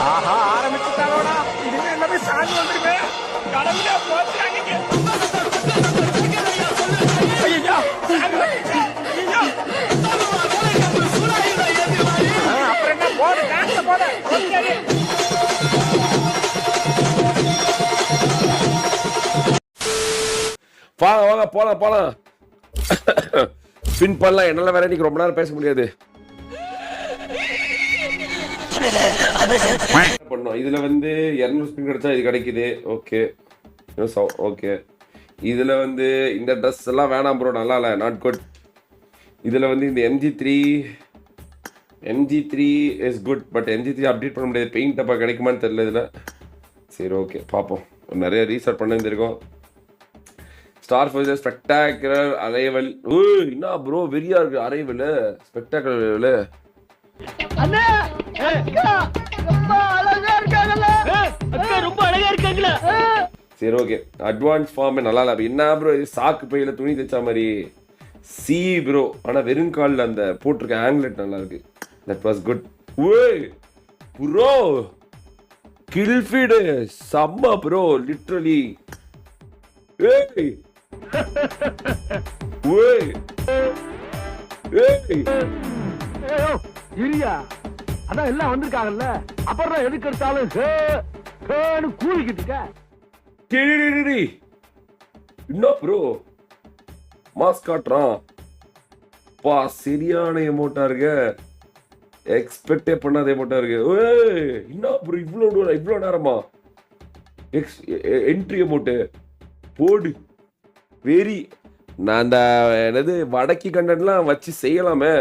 ஆஹா ஆரம்பிச்சுட்டாரோடா. இனிமே எல்லாமே சாமி வந்துருமே. கடவுளே போச்சுறாங்க. ஐயோ ஐயோ. அப்புறம் என்ன போடு டான்ஸ் போடு. ஓகே. வாங்க போலாம் ஸ்பின் பண்ணலாம். என்னால வேற இன்னைக்கு ரொம்ப நேரம் பேச முடியாது. பண்ணோம் இதுல வந்து 200 ஸ்பின் கிடைச்சா இது கிடைக்குது. Okay okay. இதுல வந்து இந்த ட்ரெஸ் எல்லாம் வேணாம் ப்ரோ, நல்லா இல்லை, நாட் குட். இதுல வந்து இந்த MG3 is good, but MG3 update பண்ண முடியாது. பெயிண்ட் அப்பா கிடைக்குமான்னு தெரியல இதுல. சரி ஓகே பார்ப்போம். நிறைய ரீசர்ச் பண்ண இருந்திருக்கோம். Star force spectacular arrival. என்ன ப்ரோ வெறியா இருக்கு அரைவல், ஸ்பெக்டாகுலர். அண்ணா அக்கா ரொம்ப அழகா இருக்காங்கல. அக்கா ரொம்ப அழகா இருக்காங்கல. சரி ஓகே. அட்வான்ஸ் ஃபார்ம் நல்லா இல்ல. என்ன ப்ரோ இது சாக்கு பையில துணி தைச்ச மாதிரி சி ப்ரோ. ஆனா வெறும் கால்ல அந்த போட்டிருக்க ஆங்கிலெட் நல்லா இருக்கு. That was good. ஓய் ப்ரோ கில் ஃபீட் சம்ம ப்ரோ லிட்டரலி. ஏய் ஓய் ஏய் இரியா அதான் எல்லாம் வந்திருக்காங்கல்ல, அப்புறம் எதுக்கு எடுத்தாலும் கூலிக்கிட்டு இருக்க. என்ன ப்ரோ மாஸ்க் காட்டுறான் பா, சரியான எமோட்டா இருக்கு. எக்ஸ்பெக்டே பண்ணாத எமோட்டா இருக்கு. என்ன ப்ரோ இவ்வளோ நேரமா என்ட்ரி எமோட்டு போடு வெரி. நான் அந்த என்னது வடக்கி கண்டென்ட்லாம் வச்சு செய்யலாமே.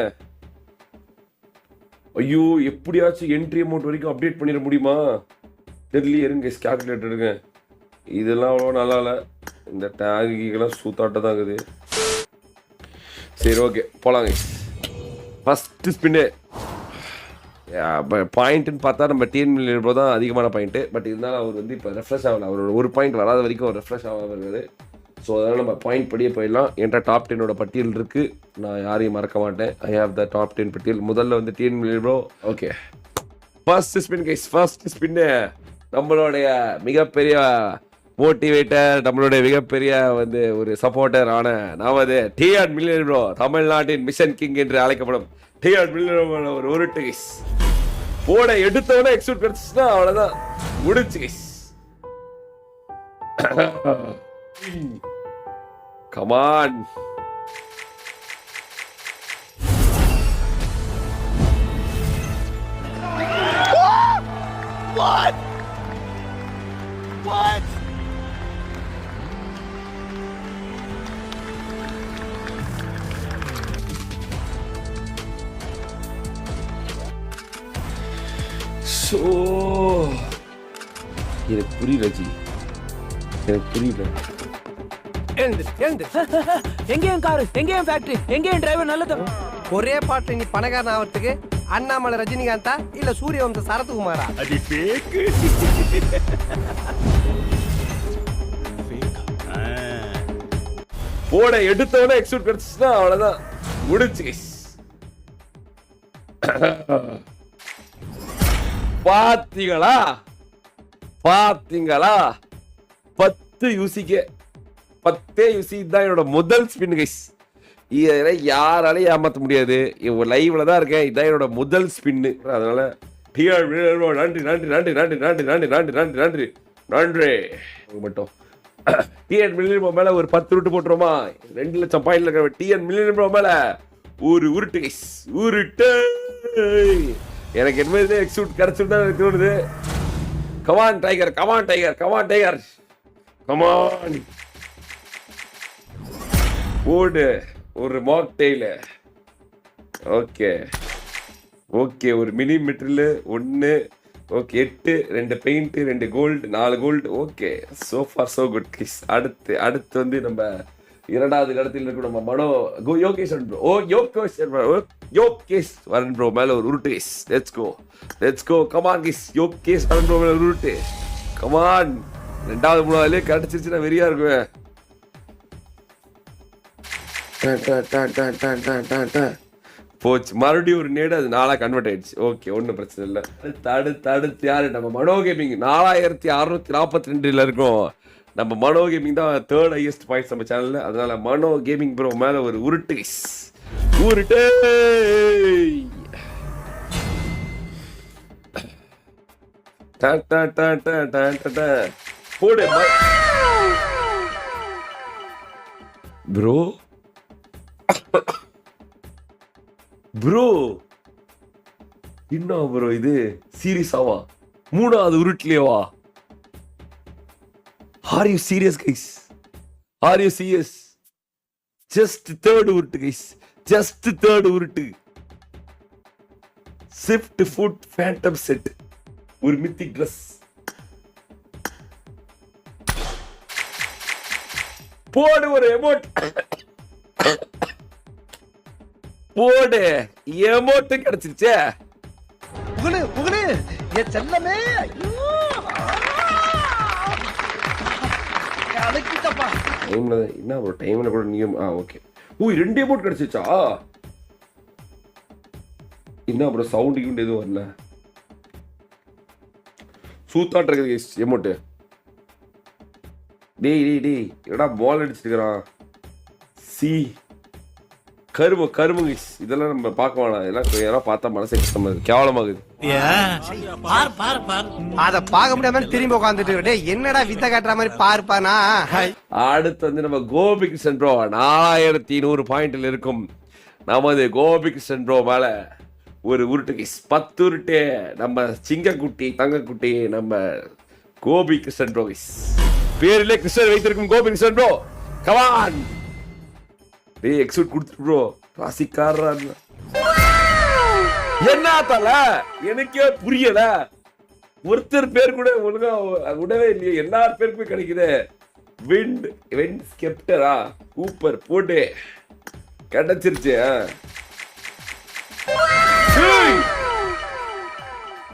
ஐயோ எப்படியாச்சும் என்ட்ரி அமௌண்ட் வரைக்கும் அப்டேட் பண்ணிட முடியுமா தெரியல. இருங்க கால்குலேட்டர் எடுங்க. இதெல்லாம் அவ்வளோ நல்லா இல்லை. இந்த டேகுக்கெல்லாம் சூத்தாட்ட தான் இருக்குது. சரி ஓகே போலாங்க. ஃபஸ்ட்டு ஸ்பின்னு பாயிண்ட்டுன்னு பார்த்தா நம்ம டிஎன் மில்லியன் தான் அதிகமான பாயிண்ட்டு. பட் இருந்தாலும் அவர் வந்து இப்போ ரெஃப்ரெஷ் ஆகலை. அவரோட ஒரு பாயிண்ட் வராத வரைக்கும் அவர் ரெஃப்ரெஷ் ஆகாமல் இருக்குது. ஸோ அதனால் நம்ம பாயிண்ட் படியே போயிடலாம். என்கிட்ட டாப் 10 பட்டியல் இருக்குது. நான் யாரையும் மறக்க மாட்டேன். ஐ ஹேவ் த டாப் 10 பட்டியல். முதல்ல வந்து TN million bro. Okay first spin guys. First spin நம்மளுடைய மிகப்பெரிய மோட்டிவேட்டர், நம்மளுடைய மிகப்பெரிய வந்து ஒரு சப்போர்ட்டர் ஆன நமது டிஎன் மில்லியன் ப்ரோ, தமிழ்நாட்டின் மிஷன் கிங் என்று அழைக்கப்படும் டிஎன் மில்லியன் ஒரு உருட்டு கைஸ். போட எடுத்தவொடனே எக்ஸ்போர்ட் கிடைச்சுன்னா அவ்வளோதான் முடிச்சு guys. Come on. What? What? So எனக்கு புரியல ஜி, எனக்கு புரியல. எங்கேயும் காரு, எங்கேயும் ஃபேக்டரி, எங்கேயும் டிரைவர் நல்லது. ஒரே பாட்டு நீ பணக்காரன் ஆகிறதுக்கு அண்ணாமலை ரஜினிகாந்தா இல்ல சூரிய வம்ச சரத்குமாரா? அது ஃபேக். போட எடுத்தவொடனே எக்ஸ்போர்ட் கிடைச்சுன்னா அவ்வளோதான் முடிச்சு கைஸ். பாத்தீங்களா 10 யூசிக்கு 10 யூசி தான் என்னோட முதல் ஸ்பின் கைஸ். இதை யாராலையும் ஏமாற்ற முடியாது. லைவ்ல தான் இருக்கேன். இதுதான் என்னோட முதல் ஸ்பின்னு. அதனால நன்றி நன்றி நன்றி நன்றி நன்றி நன்றி நன்றி நன்றி நன்றி நன்றி மட்டும். டிஎன் மில்லியன் மேல ஒரு 10 ரூட்டு போட்டுருமா. 2 லட்சம் பாயிண்ட்ல இருக்கிற டிஎன் மில்லியன் மேல ஒரு உருட்டு கைஸ், உருட்டு. எனக்கு என்ன எக்ஸூட் கிடைச்சுட்டு எனக்கு தோணுது. Come on tiger, come on tiger, come on tiger, come on போடு ஒரு மாக் டெய்ல. ஓகே ஓகே ஒரு mini material 1. Okay 8, 2 paint, 2 gold, 4 gold. Okay so far so good guys. அடுத்து வந்து நம்ம 2வது இடத்தில் இருக்க நம்ம மனோ யோகேஷ் ப்ரோ. யோகேஷ் வரன் ப்ரோ மேல ஒரு உருட்டு guys. Let's go come on guys. Yogeshwaran bro மேல ஒரு உருட்டு. கமான் 2வது 3வதுலயே கிடைச்சிருச்சுன்னா வெறியா இருக்குவேன். போச்சு. மறுபடியும் ஒரு நேடு, அது 4 கன்வெர்ட் ஆயிடுச்சு. ஓகே, ஒன்றும் பிரச்சனை இல்லை. அடுத்து யாரு? நம்ம மனோ கேமிங் 4642 இருக்கும். நம்ம மனோ கேமிங் தான் 3rd ஹையஸ்ட் பாயிண்ட்ஸ் நம்ம சேனல்ல. அதனால மனோ கேமிங் ப்ரோ மேல ஒரு உருட்டு போடு ப்ரோ. ப்ரோ என்ன ப்ரோ இது? சீரியஸாவா? 3வது உருட்லயேவா? Are you serious guys? Are you serious? Just 3rd உருட்டு guys. Just 3rd உருட்டு. Swift Foot Phantom set. ஒரு mythic dress. போடு ஒரு எமோட். போடு எமோட் கிடைச்சிருச்சே. புகழு என் செல்லமே. ஐயோ அழைக்கிட்டப்பா. டைம்ல என்ன ஒரு டைம்ல கூட நீங்க ஓகே. ஓ 2 எமோட் கிடைச்சிச்சா? என்ன ப்ரோ சவுண்ட் கிவுண்ட் எதுவும் வரல. சூத்தாட் இருக்குது கைஸ் எமோட். டேய் எடா பால் அடிச்சிருக்கான். சி கரும கைஸ். இதெல்லாம் நம்ம பார்க்க வேணாம். இதெல்லாம் பார்த்தா மனசு கஷ்டமா இருக்கு. கேவலமாகுது. அத பாக்க முடியாம திரும்பி உட்காந்துட்டு என்னடா வித்த காட்டுற மாதிரி பார்ப்பானா. அடுத்து வந்து நம்ம கோபிகிருஷ்ணன் ப்ரோ 4100 பாயிண்ட்ல இருக்கும். நமது கோபிகிருஷ்ணன் ப்ரோ மேல ஒரு உருட்டு கைஸ் 10 உருட்டு. நம்ம சிங்கக்குட்டி தங்கக்குட்டி நம்ம கோபிகிருஷ்ணன் ப்ரோ கைஸ். பேரிலே கிருஷ்ணன் வைத்திருக்கும் கோபிகிருஷ்ணன் ப்ரோ. கமான் டேய் எக்ஸூட் கொடுத்துட்டு ப்ரோ. ராசிக்காரரா என்ன தல எனக்கே புரியல. ஒருத்தர் பேர் கூட ஒழுங்கா விடவே இல்லையே. எல்லார் பேருக்குமே கிடைக்குது. விண்ட் ஸ்கெப்டரா சூப்பர் போட்டு கிடைச்சிருச்சு.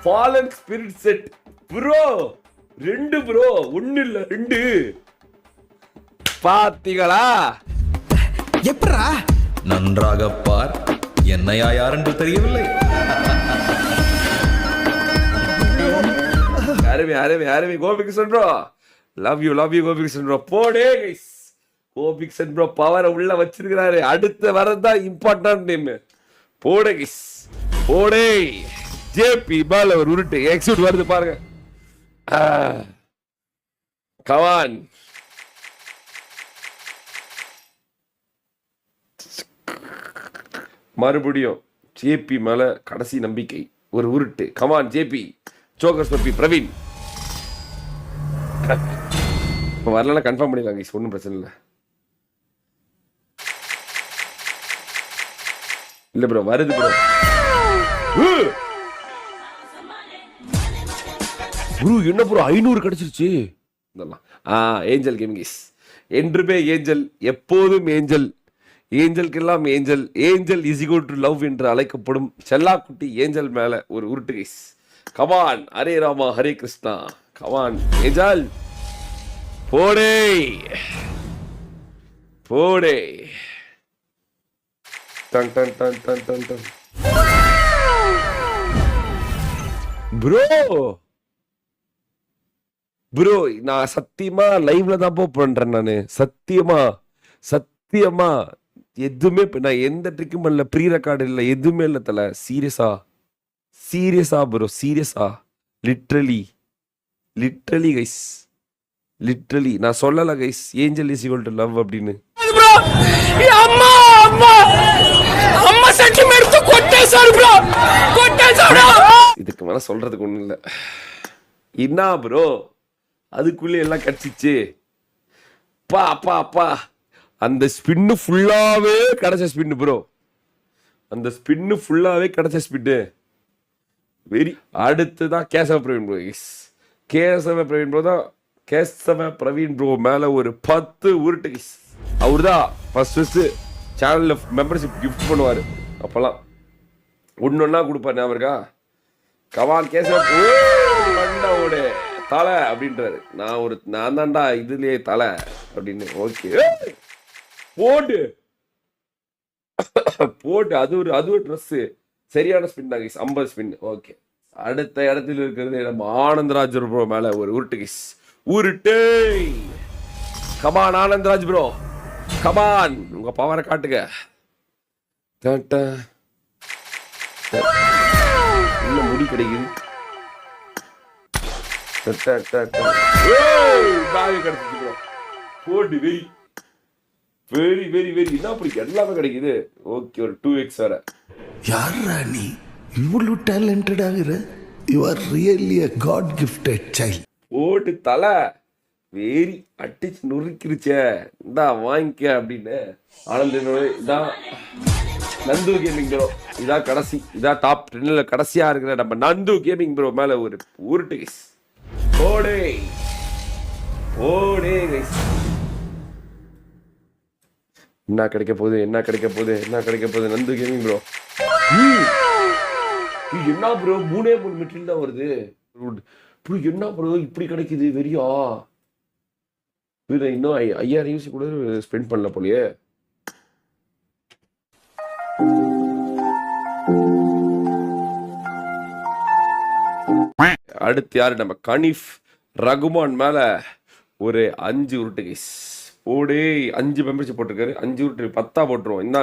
Fallen spirit set bro 2 bro. 1 இல்ல 2. பாத்தீங்களா? எப்படா? நன்றாக பார். என்னையா யார் என்று தெரியவில்லை. அருமை Gopikrishnan bro. Love you Gopikrishnan bro. போடே கைஸ். கோபிகிருஷ்ணன் ப்ரோ பவரை உள்ள வச்சிருக்கிறாரு. அடுத்த வரதான் இம்பார்ட்டன்ட் நேம். போடே கைஸ் போடே. ஜேபி பால் ஒரு உருட்டு எக்ஸூட் வருது பாருங்க. கமான் மறுபடியும் ஜேபி மேல கடைசி நம்பிக்கை ஒரு உருட்டு. Come on JP. சோக்கர்ஸ் பப்பி பிரவீன் வரலன்னா கன்ஃபார்ம் பண்ணிடலாம் கைஸ். ஒன்றும் பிரச்சனை இல்லை. இல்ல ப்ரோ வருது ப்ரோ. ப்ரோ என்ன ப்ரோ 500 கிடைச்சிருச்சு. Angel gaming guys. என்றுமே ஏஞ்சல், எப்போதும் ஏஞ்சல். ஏஞ்சல்கெல்லாம் Angel is equal to love என்று அழைக்கப்படும் செல்லாக்குட்டி ஏஞ்சல் மேல ஒரு உருட்டு guys. Come on Hare Rama Hare Krishna. Come on Angel போடே டன் டன் டன் டன் டன் டன். ப்ரோ நான் சத்தியமா லைவ்ல தான் பண்றேன். நானு சத்தியமா எதுவுமே நான் எந்த ட்ரிக்கும் பண்ணல. ப்ரீ ரெக்கார்டு இல்ல, எதுவுமே இல்ல தல. சீரியஸா ப்ரோ. சீரியஸா லிட்ரலி கைஸ். லிட்ரலி நான் சொல்லல guys angel is equal to love அப்படின்னு. இதுக்கு மேல சொல்றதுக்கு ஒண்ணு இல்ல. என்ன ப்ரோ அதுக்குள்ளே எல்லாம் கிடைச்சிச்சு. அப்பா அந்த ஸ்பின்னு ஃபுல்லாவே கிடைச்ச ஸ்பின்னு ப்ரோ. அந்த ஸ்பின்னு ஃபுல்லாவே கிடைச்ச ஸ்பின்னு வெரி. அடுத்துதான் கேசவ பிரவீன் ப்ரோ. கேசவ பிரவீன் ப்ரோ மேல ஒரு 10 உருட்டு கைஸ். அவர் தான் ஃபர்ஸ்ட் சேனல்ல மெம்பர்ஷிப் கிஃப்ட் பண்ணுவாரு. அப்பெல்லாம் ஒன்னொன்னா கொடுப்பாரு. ஞாபகம் இருக்கா? கமான் கேசவ மண்டவோட தலை அப்படின்றாரு. நான் தான்டா இதுலயே தலை அப்படின்னு. ஓகே போடு போட்டு அது ஒரு ட்ரெஸ்ஸு. சரியான ஸ்பின் தான் கைஸ், 50 ஸ்பின். ஓகே, அடுத்த இடத்துல இருக்கிறது நம்ம ஆனந்தராஜ் ப்ரோ மேல ஒரு உருட்டு கைஸ். உருட்டு. கமான் ஆனந்தராஜ் ப்ரோ, கமான், உங்க பவரை காட்டுங்க. என்ன முடி கிடைக்குது. கிடைச்சிச்சு ப்ரோ. போட்டு வெரி வெரி வெரி வெரி என்ன அப்படி எல்லாமே கிடைக்குது. ஓகே, ஒரு 2x வேற. யாரா நீ இவ்வளவு டேலண்டட் ஆகுற? You are really a god gifted child. போட்டு தலை வேரி அட்டிச்சு நுறுக்கிருச்சே, இந்தா வாங்கிக்க அப்படின்னு. ஆனந்த இதான் நந்து கேமிங் ப்ரோ, இதான் கடைசி, இதான் டாப் 10ல கடைசியா இருக்கிற நம்ம நந்து கேமிங் ப்ரோ மேல ஒரு உருட்டு கைஸ். ஓடே ஓடே கைஸ். என்ன கிடைக்க போகுது, என்ன கிடைக்க போகுது, என்ன கிடைக்க போகுது நந்து கேமிங் ப்ரோ. என்ன ப்ரோ 3 மெட்டீரியல் தான் வருது ப்ரோ. என்ன ப்ரோ இப்படி கிடைக்குது வெறியா. இன்னும் 5000 யூசி கூட ஸ்பெண்ட் பண்ணல போலயே. அடுத்து யாரு, நம்ம கனிஃப் ரகுமான் மேல ஒரு 5 உருட்டு கைஸ். ஓடே 5 மெம்பர்ஷிப் போட்டிருக்காரு, 5 உருட்டு 10 போட்டுருவோம். இந்த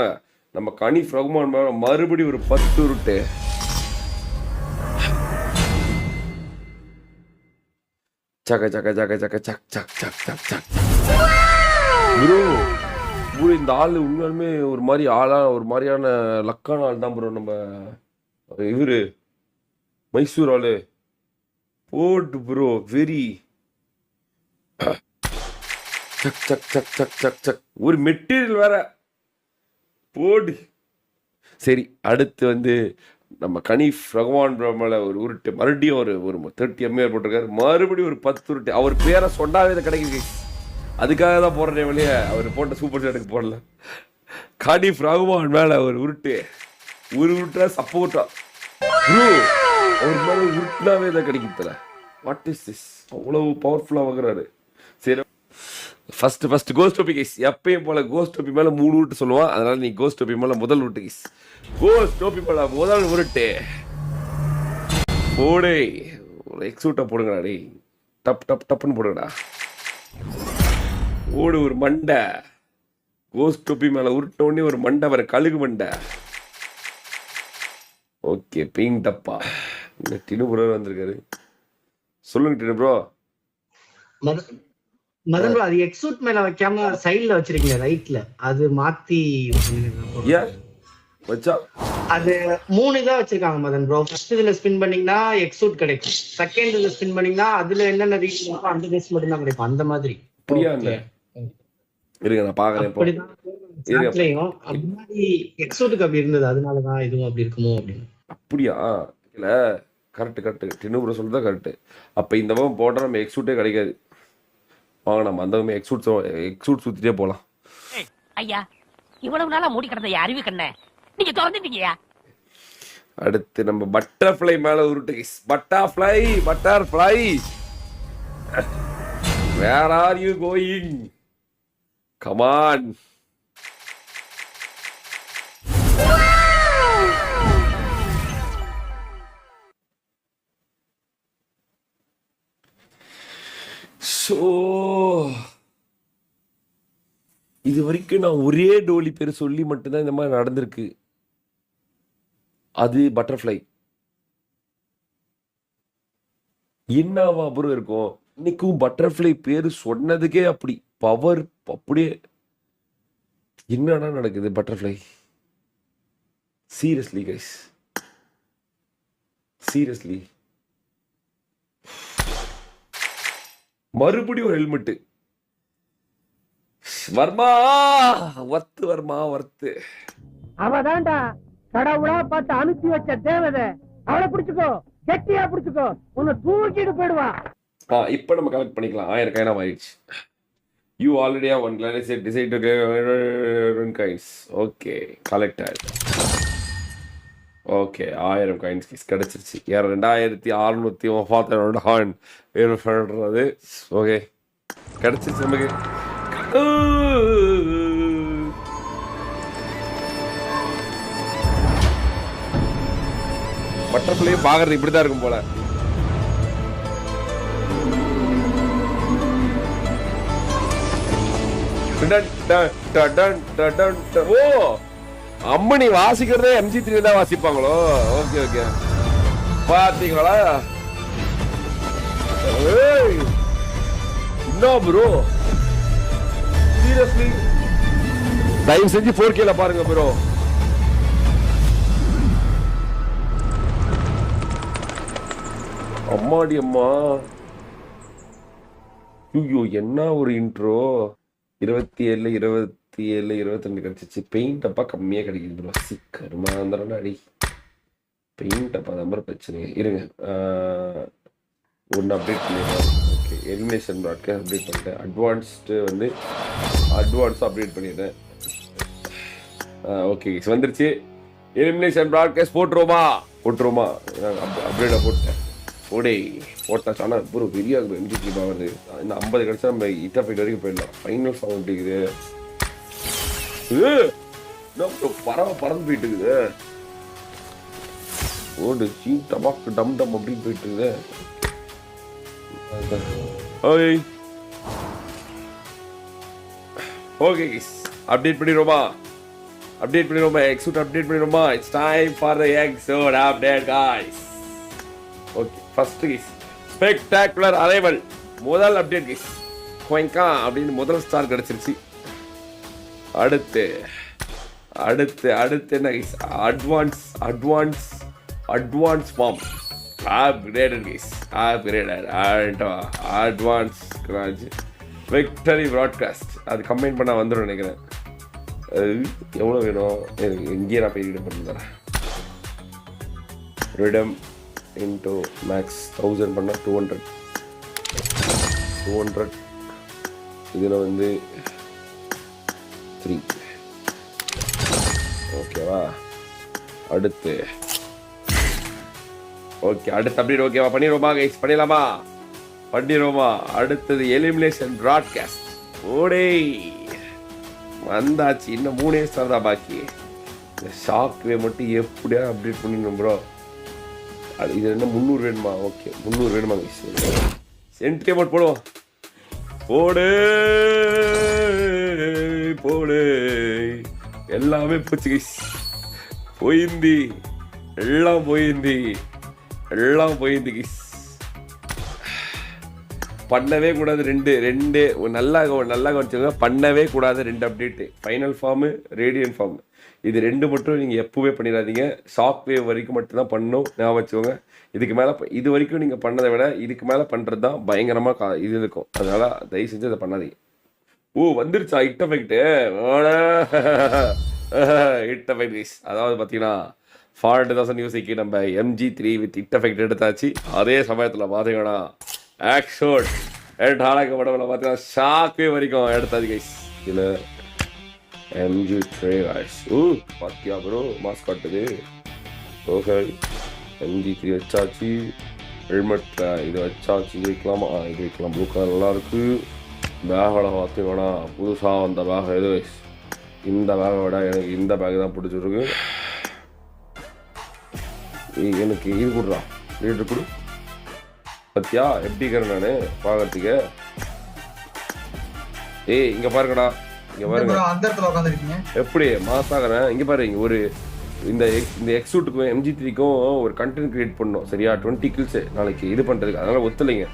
நம்ம கனிஃப் ரகுமான் மேல மறுபடியும் ஒரு 10 உருட்டு. சக்க சக்க சக்க சக்க சக் சக் சக் சக் சக் ப்ரோ. ப்ரோ இந்த ஆள் உண்மையாலுமே ஒரு மாதிரி ஒரு மாதிரியான லக்கான ஆள் தான் ப்ரோ. நம்ம இவரு மைசூர் ஆளு போட்டு ப்ரோ வெரி சக் சக் சக் சக் சக் சக் ஒரு மெட்டீரியல் வேற போடு. சரி, அடுத்து வந்து நம்ம கனிஃப் ரகுமான் ப்ரோ மேல ஒரு உருட்டு, மறுபடியும் ஒரு 30 MAR போட்டிருக்காரு, மறுபடியும் ஒரு 10 உருட்டு. அவர் பேரை சொன்னாவே இதை கிடைக்குது. அதுக்காக தான் போடுறேன் வெளியே, அவர் போட்ட சூப்பர் சாட்டுக்கு போடல. கனிஃப் ரகுமான் மேல ஒரு உருட்டு, ஒரு உருட்டா சப்போர்ட்டா ப்ரோ. அவர் மேல உருட்டுனாவே இதை கிடைக்குதுல. வாட் இஸ் திஸ், அவ்வளவு பவர்ஃபுல்லா வாங்குறாரு. சரி, ஃபர்ஸ்ட் கோஸ்ட் டோபி கைஸ். எப்பயும் போல கோஸ்ட் டோபி மேல 3 உருட்டு சொல்லுவான், அதனால நீ கோஸ்ட் டோபி மேல முதல் உருட்டு கைஸ். கோஸ்ட் டோபி மேல முதல் உருட்டு போடே. ஒரு எக்ஸூட்டா போடுங்கடா டேய், டப் டப் டப்னு போடுங்கடா. ஓடு ஒரு மண்டை. கோஸ்ட் டோபி மேல உருட்ட உடனே ஒரு மண்டை வர, கழுகு மண்டை. ஓகே, பிங் டப்பா. இந்த டினு ப்ரோ வந்திருக்காரு. சொல்லுங்க டினு ப்ரோ. மதன் ப்ரோ, அது எக்ஸூட் மேல வைக்காம சைடுல வச்சிருக்கீங்க ரைட்ல, அது மாத்தி வச்சா அது 3 இதா வச்சிருக்காங்க மதன் ப்ரோ. ஃபர்ஸ்ட் இதுல ஸ்பின் பண்ணீங்கன்னா எக்ஸூட் கிடைக்கும், செகண்ட் இதுல ஸ்பின் பண்ணீங்கன்னா அதுல என்னென்ன ரீசன் இருக்கோ அந்த ரீசன் மட்டும் தான் கிடைக்கும், அந்த மாதிரி. அப்படியா? இருங்க நான் பாக்குறேன். அப்படிதான் முன்னாடி எக்ஸூட்டுக்கு அப்படி இருந்தது, அதனாலதான் இதுவும் அப்படி இருக்குமோ அப்படின்னு. அப்படியா? இல்ல கரெக்ட் டினு ப்ரோ சொல்றதா கரெக்ட். அப்ப இந்த பக்கம் போட்டா நம்ம எக்ஸூட்டே கிடைக்காது. வாங்க நம்ம அந்த எக்ஸூட் சுத்திட்டே போலாம். ஐயா, இவ்வளவு நாளா மூடி கிடந்த அறிவு கண்ண நீங்க திறந்துட்டீங்கயா. அடுத்து நம்ம பட்டர்ஃப்ளை மேல உருட்டு guys. Butterfly where are you going? Come on. இது வரைக்கும் நான் ஒரே டோலி பேர் சொல்லி மட்டும்தான் இந்த மாதிரி நடந்திருக்கு. அது பட்டர்ஃப்ளை. என்னவா அப்புறம் இருக்கும். இன்னைக்கும் பட்டர்ஃப்ளை பேரு சொன்னதுக்கே அப்படி பவர். அப்படியே என்னடா நடக்குது பட்டர்ஃப்ளை. Seriously guys, seriously. மறுபடியும் ஒரு ஹெல்மெட். வர்மா ஒர்த்து. அவதான்டா கடவுளா பார்த்து அனுப்பி வச்ச தேவதை. அவளை பிடிச்சுக்கோ, கெட்டியா பிடிச்சுக்கோ, உன்னை தூக்கிட்டு போயிடுவா. இப்ப நம்ம கலெக்ட் பண்ணிக்கலாம். 1000 காயினா ஆயிடுச்சு. You already have one. Let's say decide to get coins. Okay, collected. Okay, 1000 coins கிடைச்சிருச்சு. 2630 ஹார்ன் ஏற்படுறது. ஓகே, கிடைச்சிருச்சு நமக்கு. பட்டர்ஃப்ளையும் பாக்குறது இப்படிதான் இருக்கும் போல. ஓ அம்மணி வாசிக்கிறதே MG3 தான் வாசிப்பாங்களோ? ஓகே ஓகே, பாத்தீங்களா? என்ன ப்ரோ, சீரியஸ்லி தயவு செஞ்சு 4Kல பாருங்க ப்ரோ. அம்மாடி அம்மா, ஐயோ என்ன ஒரு இன்ட்ரோ. 27 27 22 கிடைச்சிச்சு. பெயிண்ட் அப்பா கம்மியாக கிடைக்குது ப்ரோ. சிக்கருமா இருந்தாலும் அடி பெயிண்ட் அப்பா நம்பர் பிரச்சனை. இருங்க, ஒன்று அப்டேட் பண்ணிடுறேன். ஓகே, எலிமினேஷன் ப்ராட்காஸ்ட் அப்டேட் பண்ணிட்டேன். அட்வான்ஸ்டு வந்து அட்வான்ஸாக அப்டேட் பண்ணிடுறேன். ஓகே வந்துருச்சு. Elimination broadcast போட்டுருவோமா? அப்டேட்டாக போட்டேன். ஓடே போட்டாச்சு. ஆனால் ப்ரோ பெரிய MG3 வருது. இந்த 50 கிடைச்சா நம்ம இட்டாஃபைட் வரைக்கும் போயிடலாம். ஃபைனல் ஃபார்ம் எப்படி இருக்குது? பறவை பறந்து போயிட்டு இருக்குது. ஓடு சீ டபாக்கு டம் டம் அப்படின்னு போயிட்டு இருக்குது. ஓகே அப்டேட் பண்ணிடுவோமா? எக்ஸூட் அப்டேட் பண்ணிடுவோமா? இட்ஸ் டைம் ஃபார் த எக்ஸூட் update guys. Okay, first guys spectacular arrival. முதல் அப்டேட் கைஸ், குவைங்கா அப்படின்னு முதல் ஸ்டார் கிடைச்சிருச்சு. அடுத்து என்ன guys? Advance form upgraded guys. Advance கிராஜ் விக்டரி ப்ராட்காஸ்ட். அது கம்பைன் பண்ண வந்துடும் நினைக்கிறேன். எவ்வளோ வேணும்? இங்கேயே நான் போய் ரீடம் பண்ணி தரேன். ரிடம் இன்டூ மேக்ஸ் 1000 பண்ணால் 200. இதில் வந்து 3. ஓகேவா? அடுத்து ஓகே, அடுத்து அப்படி ஓகேவா? பண்ணிடுவோமா கைஸ்? பண்ணிடுவோமா? அடுத்தது எலிமினேஷன் ப்ராட்காஸ்ட். ஓடே வந்தாச்சு. இன்னும் 3 ஸ்டார் தான் பாக்கி. இந்த ஷாக்வே மட்டும் எப்படியா அப்டேட் பண்ணிடணும் ப்ரோ. இது என்ன 300 வேணுமா? ஓகே 300 வேணுமா கைஸ்? சென்ட்ரி அமௌண்ட் போடுவோம். போடு எல்லாமே போச்சு கைஸ். எல்லாம் போயிந்தி கைஸ். பண்ணவே கூடாது ரெண்டு நல்லா கவனிச்சுங்க. பண்ணவே கூடாது 2 update. Final form, radiant form. இது 2 மட்டும் நீங்கள் எப்பவுமே பண்ணிடாதீங்க. ஷாக் வேவ் வரைக்கும் மட்டும்தான் பண்ணணும், ஞாபகம் வச்சுக்கோங்க. இதுக்கு மேலே இது வரைக்கும் நீங்கள் பண்ணதை விட இதுக்கு மேலே பண்ணுறது தான் பயங்கரமாக இது இருக்கும். அதனால் தயவு செஞ்சு அதை பண்ணாதீங்க. வந்துருச்சா ஹிட் எஃபெக்ட்? கைஸ், அதாவது பார்த்தீங்கன்னா 40,000 யூசிக்கு நம்ம MG3 வித் ஹிட் எஃபெக்ட் எடுத்தாச்சு. அதே சமயத்தில் பார்த்தீங்கன்னா ஆக்ஷோட் ஹாலாக்க படம்ல பார்த்தீங்கன்னா ஷாக் வேவ் வரைக்கும் எடுத்தாச்சு கைஸ். இதில் MG3 guys. பாத்தியா ப்ரோ மாஸ்க் காட்டுது. ஓகே MG3 வச்சாச்சு. ஹெல்மெட் இது வச்சாச்சு. இது வைக்கலாமா? இது வைக்கலாம். ப்ளூ கலர் நல்லா இருக்கு. பேகோட பார்த்தீங்கன்னா புதுசாக வந்த பேக் எது கைஸ்? இந்த பேகை விட எனக்கு இந்த பேக் தான் பிடிச்சிருக்கு. எனக்கு இது கொடுறா, லீட்ரு கொடு. பத்தியா எப்படி இருக்கிறேன் நான் பார்க்கறதுக்கு? இங்கே பாருங்கடா, இங்க பாருங்க அந்த இடத்துல உட்கார்ந்திருக்கீங்க. எப்படி மாசாகறேன். இங்க பாருங்க, ஒரு இந்த எக்ஸூட்டுக்கும் MG3க்கும் ஒரு கண்டென்ட் கிரியேட் பண்ணோம் சரியா? 20 kills நாளைக்கு இது பண்றதுக்கு. அதனால ஒத்துலைங்க.